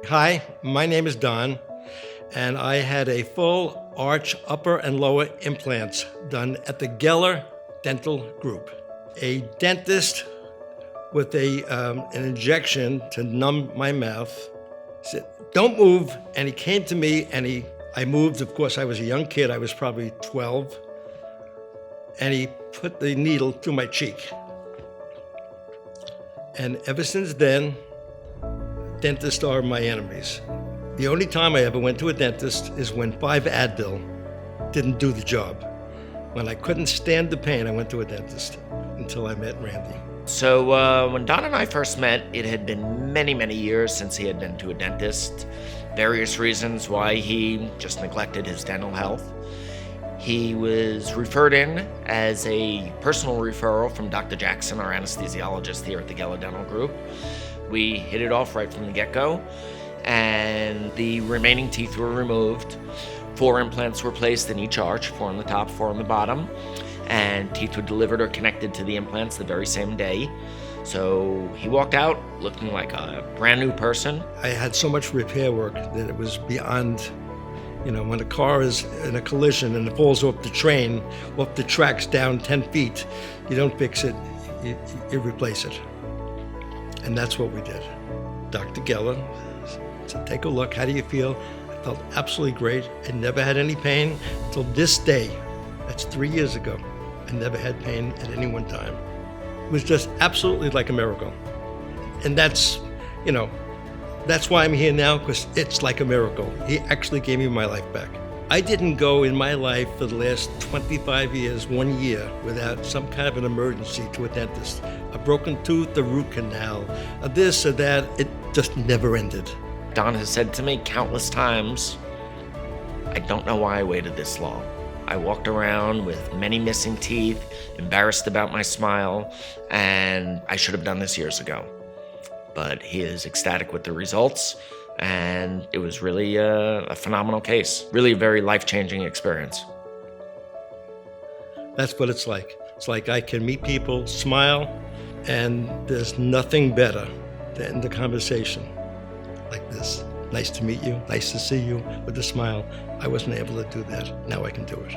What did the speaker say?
Hi, my name is Don, and I had a full arch upper and lower implants done at the Geller Dental Group. A dentist with an injection to numb my mouth said, "Don't move," and he came to me and I moved. Of course, I was a young kid, I was probably 12, and he put the needle through my cheek. And ever since then, dentists are my enemies. The only time I ever went to a dentist is when 5 Advil didn't do the job. When I couldn't stand the pain, I went to a dentist until I met Randy. So when Don and I first met, it had been many, many years since he had been to a dentist. Various reasons why he just neglected his dental health. He was referred in as a personal referral from Dr. Jackson, our anesthesiologist here at the Geller Dental Group. We hit it off right from the get-go, and the remaining teeth were removed. 4 implants were placed in each arch, 4 on the top, 4 on the bottom, and teeth were delivered or connected to the implants the very same day. So he walked out looking like a brand new person. I had so much repair work that it was beyond, when a car is in a collision and it falls off the train, off the tracks down 10 feet, you don't fix it, you replace it. And that's what we did. Dr. Geller said, "Take a look, how do you feel?" I felt absolutely great. I never had any pain until this day. That's 3 years ago. I never had pain at any one time. It was just absolutely like a miracle. And that's why I'm here now, because it's like a miracle. He actually gave me my life back. I didn't go in my life for the last 25 years, 1 year, without some kind of an emergency to a dentist. A broken tooth, a root canal, a this or that, it just never ended. Don has said to me countless times, "I don't know why I waited this long. I walked around with many missing teeth, embarrassed about my smile, and I should have done this years ago." But he is ecstatic with the results, and it was really a phenomenal case. Really a very life-changing experience. That's what it's like. It's like I can meet people, smile, and there's nothing better to end the conversation like this. "Nice to meet you, nice to see you," with a smile. I wasn't able to do that. Now I can do it.